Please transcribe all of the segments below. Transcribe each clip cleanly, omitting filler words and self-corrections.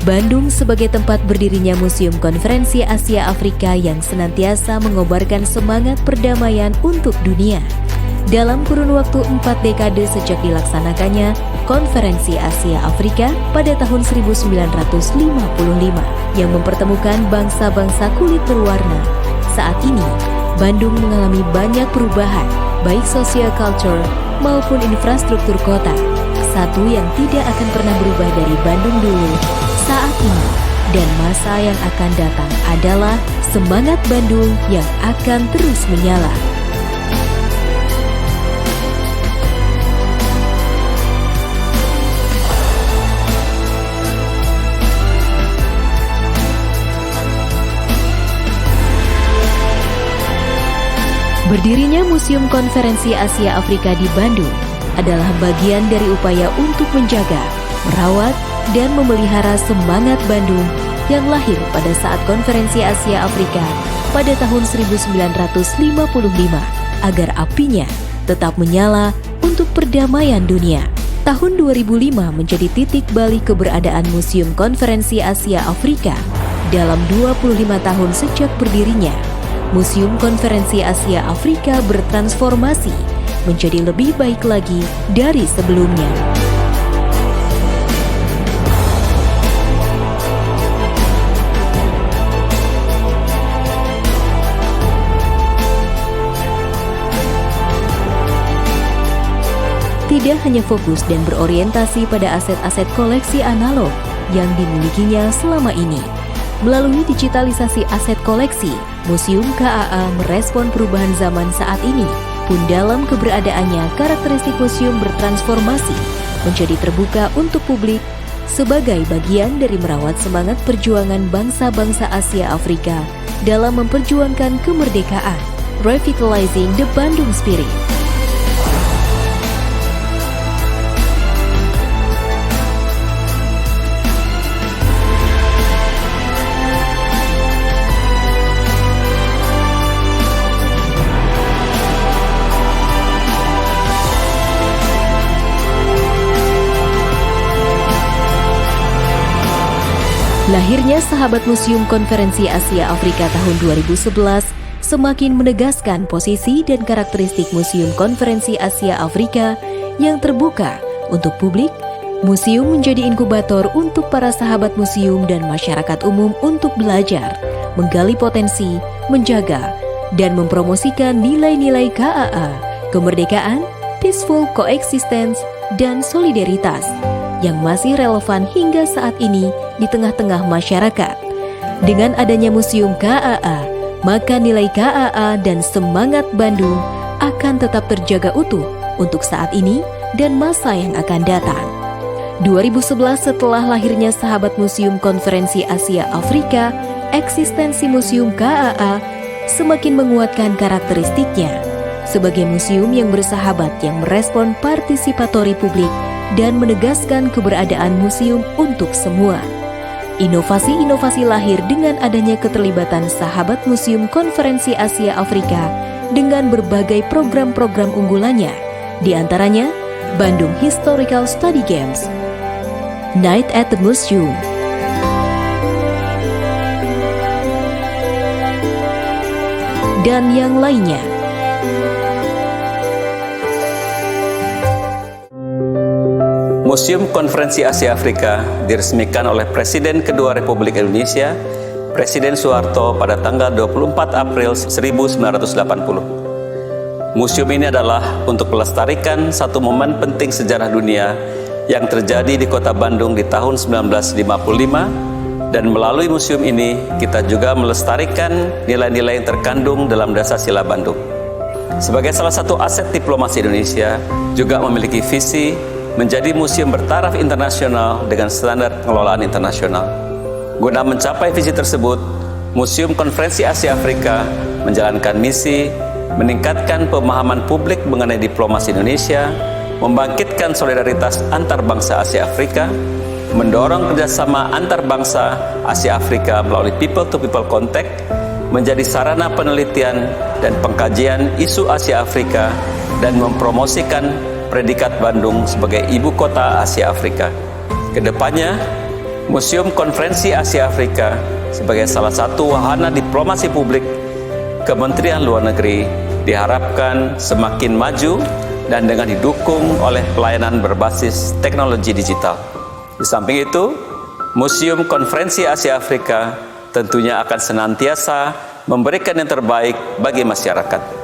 Bandung sebagai tempat berdirinya Museum Konferensi Asia Afrika yang senantiasa mengobarkan semangat perdamaian untuk dunia. Dalam kurun waktu 4 dekade sejak dilaksanakannya Konferensi Asia Afrika pada tahun 1955 yang mempertemukan bangsa-bangsa kulit berwarna, saat ini Bandung mengalami banyak perubahan, baik sosial culture maupun infrastruktur kota. Satu yang tidak akan pernah berubah dari Bandung dulu, saat ini, dan masa yang akan datang adalah semangat Bandung yang akan terus menyala. Berdirinya Museum Konferensi Asia Afrika di Bandung adalah bagian dari upaya untuk menjaga, merawat, dan memelihara semangat Bandung yang lahir pada saat Konferensi Asia Afrika pada tahun 1955 agar apinya tetap menyala untuk perdamaian dunia. Tahun 2005 menjadi titik balik keberadaan Museum Konferensi Asia Afrika. Dalam 25 tahun sejak berdirinya, Museum Konferensi Asia Afrika bertransformasi menjadi lebih baik lagi dari sebelumnya. Tidak hanya fokus dan berorientasi pada aset-aset koleksi analog yang dimilikinya selama ini. Melalui digitalisasi aset koleksi, Museum KAA merespon perubahan zaman saat ini. Pun dalam keberadaannya, karakteristik museum bertransformasi menjadi terbuka untuk publik sebagai bagian dari merawat semangat perjuangan bangsa-bangsa Asia Afrika dalam memperjuangkan kemerdekaan, revitalizing the Bandung Spirit. Lahirnya Sahabat Museum Konferensi Asia Afrika tahun 2011 semakin menegaskan posisi dan karakteristik Museum Konferensi Asia Afrika yang terbuka untuk publik. Museum menjadi inkubator untuk para sahabat museum dan masyarakat umum untuk belajar, menggali potensi, menjaga, dan mempromosikan nilai-nilai KAA, kemerdekaan, peaceful coexistence, dan solidaritas yang masih relevan hingga saat ini di tengah-tengah masyarakat. Dengan adanya Museum KAA, maka nilai KAA dan semangat Bandung akan tetap terjaga utuh untuk saat ini dan masa yang akan datang. 2011 setelah lahirnya Sahabat Museum Konferensi Asia Afrika, eksistensi Museum KAA semakin menguatkan karakteristiknya sebagai museum yang bersahabat yang merespon partisipatory publik dan menegaskan keberadaan museum untuk semua. Inovasi-inovasi lahir dengan adanya keterlibatan Sahabat Museum Konferensi Asia Afrika dengan berbagai program-program unggulannya, di antaranya Bandung Historical Study Games, Night at the Museum, dan yang lainnya. Museum Konferensi Asia Afrika diresmikan oleh Presiden kedua Republik Indonesia, Presiden Soeharto pada tanggal 24 April 1980. Museum ini adalah untuk melestarikan satu momen penting sejarah dunia yang terjadi di kota Bandung di tahun 1955, dan melalui museum ini kita juga melestarikan nilai-nilai yang terkandung dalam Dasar-Sila Bandung. Sebagai salah satu aset diplomasi Indonesia, juga memiliki visi menjadi museum bertaraf internasional dengan standar pengelolaan internasional. Guna mencapai visi tersebut, Museum Konferensi Asia Afrika menjalankan misi meningkatkan pemahaman publik mengenai diplomasi Indonesia, membangkitkan solidaritas antar bangsa Asia Afrika, mendorong kerjasama antar bangsa Asia Afrika melalui people-to-people contact, menjadi sarana penelitian dan pengkajian isu Asia Afrika, dan mempromosikan predikat Bandung sebagai ibu kota Asia Afrika. Kedepannya, Museum Konferensi Asia Afrika sebagai salah satu wahana diplomasi publik Kementerian Luar Negeri diharapkan semakin maju dan dengan didukung oleh pelayanan berbasis teknologi digital. Di samping itu, Museum Konferensi Asia Afrika tentunya akan senantiasa memberikan yang terbaik bagi masyarakat.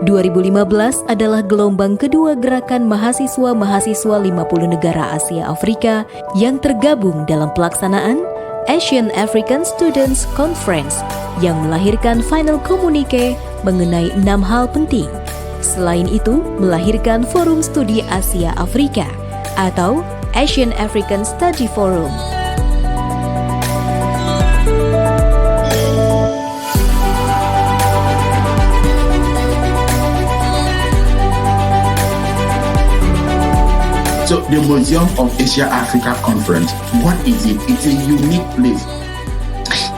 2015 adalah gelombang kedua gerakan mahasiswa-mahasiswa 50 negara Asia Afrika yang tergabung dalam pelaksanaan Asian African Students Conference yang melahirkan final communique mengenai 6 hal penting. Selain itu, melahirkan Forum Studi Asia Afrika atau Asian African Study Forum. So the Museum of Asia Africa Conference, what is it? It's a unique place.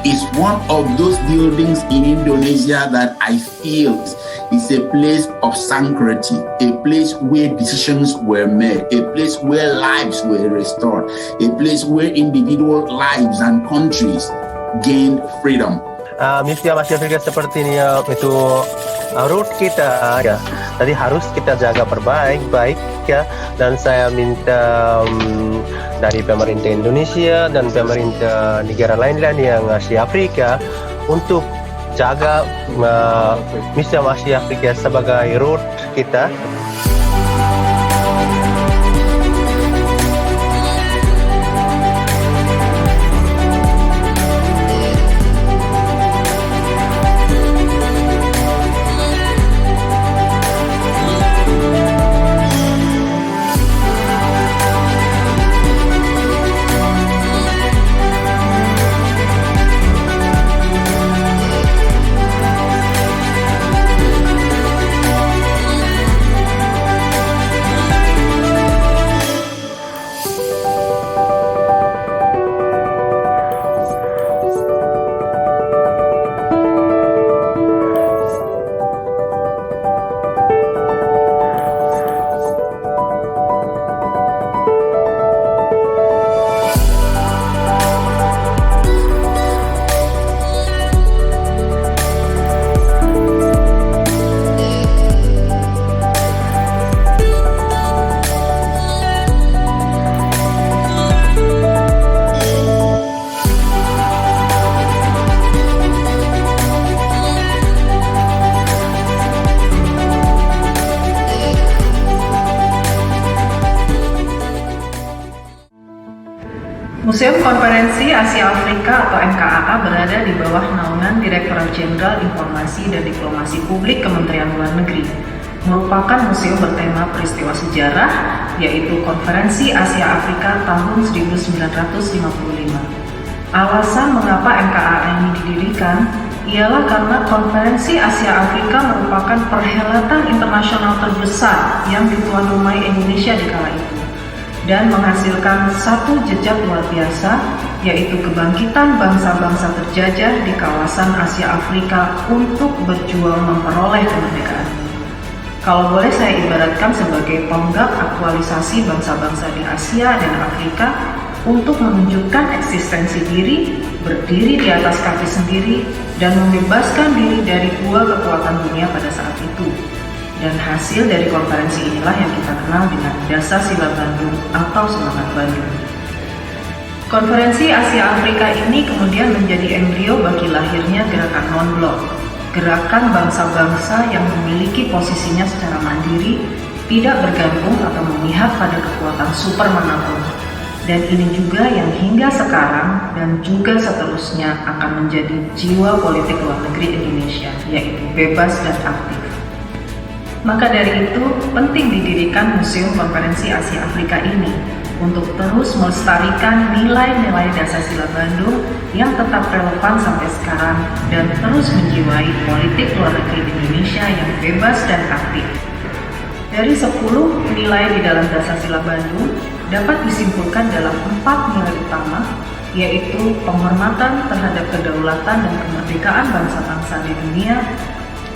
It's one of those buildings in Indonesia that I feel is a place of sanctity, a place where decisions were made, a place where lives were restored, a place where individual lives and countries gained freedom. Museum Asia Afrika seperti ini itu root kita ya. Tadi harus kita jaga baik ya, dan saya minta dari pemerintah Indonesia dan pemerintah negara lain-lain yang Asia Afrika untuk jaga Museum Asia Afrika sebagai root kita. Museum Konferensi Asia Afrika atau MKAA berada di bawah naungan Direktorat Jenderal Informasi dan Diplomasi Publik Kementerian Luar Negeri. Merupakan museum bertema peristiwa sejarah, yaitu Konferensi Asia Afrika tahun 1955. Alasan mengapa MKAA ini didirikan ialah karena Konferensi Asia Afrika merupakan perhelatan internasional terbesar yang dituan rumai Indonesia di kala itu, dan menghasilkan satu jejak luar biasa, yaitu kebangkitan bangsa-bangsa terjajah di kawasan Asia Afrika untuk berjuang memperoleh kemerdekaan. Kalau boleh saya ibaratkan sebagai tonggak aktualisasi bangsa-bangsa di Asia dan Afrika untuk menunjukkan eksistensi diri, berdiri di atas kaki sendiri, dan membebaskan diri dari dua kekuatan dunia pada saat itu. Dan hasil dari konferensi inilah yang kita kenal dengan Dasar Sila Bandung atau Semangat Bandung. Konferensi Asia Afrika ini kemudian menjadi embrio bagi lahirnya gerakan non-blok, gerakan bangsa-bangsa yang memiliki posisinya secara mandiri, tidak bergantung atau memihak pada kekuatan super manapun. Dan ini juga yang hingga sekarang dan juga seterusnya akan menjadi jiwa politik luar negeri Indonesia, yaitu bebas dan aktif. Maka dari itu, penting didirikan Museum Konferensi Asia Afrika ini untuk terus melestarikan nilai-nilai Dasar Sila Bandung yang tetap relevan sampai sekarang dan terus menjiwai politik luar negeri Indonesia yang bebas dan aktif. Dari 10 nilai di dalam Dasar Sila Bandung dapat disimpulkan dalam 4 nilai utama, yaitu penghormatan terhadap kedaulatan dan kemerdekaan bangsa-bangsa di dunia,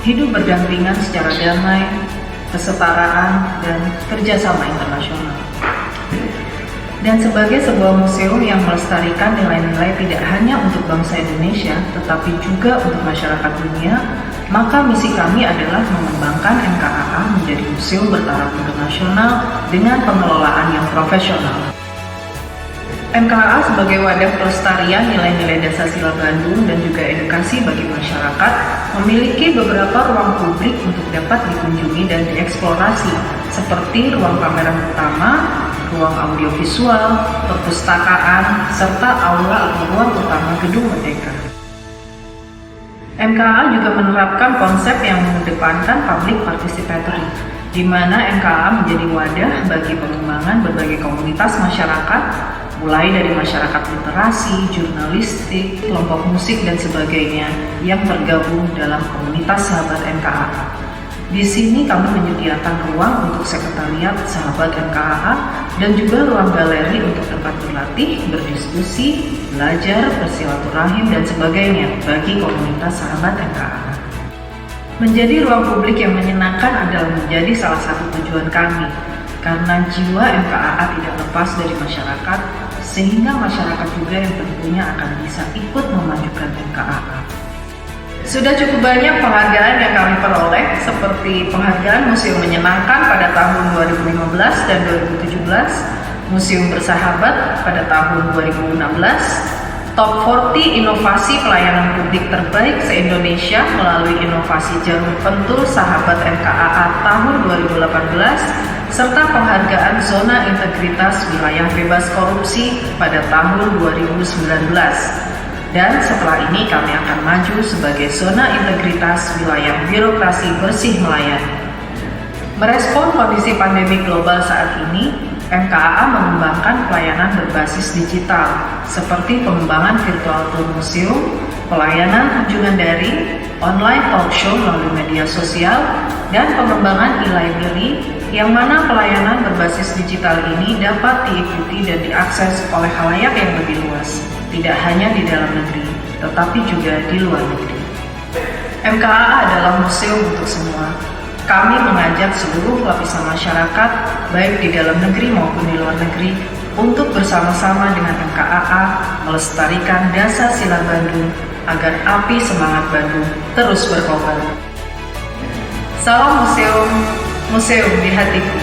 hidup berdampingan secara damai, kesetaraan, dan kerjasama internasional. Dan sebagai sebuah museum yang melestarikan nilai-nilai tidak hanya untuk bangsa Indonesia, tetapi juga untuk masyarakat dunia, maka misi kami adalah mengembangkan MKAA menjadi museum bertaraf internasional dengan pengelolaan yang profesional. MKAA sebagai wadah pelestarian nilai-nilai Dasar-Sila Bandung dan juga edukasi bagi masyarakat memiliki beberapa ruang publik untuk dapat dikunjungi dan dieksplorasi, seperti ruang pameran utama, ruang audiovisual, perpustakaan, serta aula atau ruang utama Gedung Merdeka. MKAA juga menerapkan konsep yang mengedepankan public participatory, di mana MKAA menjadi wadah bagi pengembangan berbagai komunitas masyarakat, mulai dari masyarakat literasi, jurnalistik, kelompok musik, dan sebagainya yang tergabung dalam komunitas sahabat MKAA. Di sini kami menyediakan ruang untuk sekretariat sahabat MKAA dan juga ruang galeri untuk tempat berlatih, berdiskusi, belajar, bersilaturahim, dan sebagainya bagi komunitas sahabat MKAA. Menjadi ruang publik yang menyenangkan adalah menjadi salah satu tujuan kami, karena jiwa MKAA tidak lepas dari masyarakat, sehingga masyarakat juga yang tentunya akan bisa ikut memajukan MKAA. Sudah cukup banyak penghargaan yang kami peroleh, seperti penghargaan Museum Menyenangkan pada tahun 2015 dan 2017, Museum Bersahabat pada tahun 2016, Top 40 Inovasi Pelayanan Publik Terbaik se-Indonesia melalui inovasi jalur pentul Sahabat MKAA tahun 2018, serta penghargaan Zona Integritas Wilayah Bebas Korupsi pada tahun 2019. Dan setelah ini kami akan maju sebagai Zona Integritas Wilayah Birokrasi Bersih Melayani. Merespon kondisi pandemi global saat ini, MKAA mengembangkan pelayanan berbasis digital, seperti pengembangan virtual tour museum, pelayanan kunjungan daring, online talk show melalui media sosial, dan pengembangan e-library, yang mana pelayanan berbasis digital ini dapat diikuti dan diakses oleh khalayak yang lebih luas, tidak hanya di dalam negeri, tetapi juga di luar negeri. MKAA adalah museum untuk semua. Kami mengajak seluruh lapisan masyarakat, baik di dalam negeri maupun di luar negeri, untuk bersama-sama dengan MKAA melestarikan Dasar-Sila Bandung agar api semangat Bandung terus berkobar. Salam museum, museum di hatiku.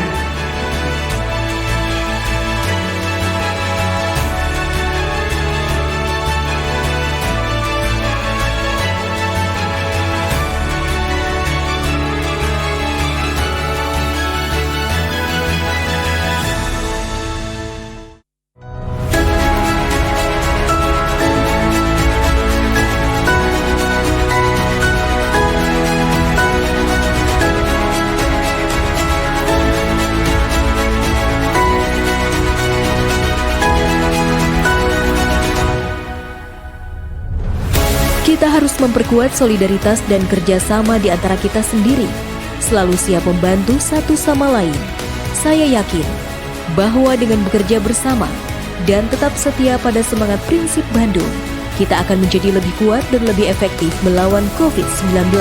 Kita harus memperkuat solidaritas dan kerjasama di antara kita sendiri, selalu siap membantu satu sama lain. Saya yakin bahwa dengan bekerja bersama dan tetap setia pada semangat prinsip Bandung, kita akan menjadi lebih kuat dan lebih efektif melawan COVID-19.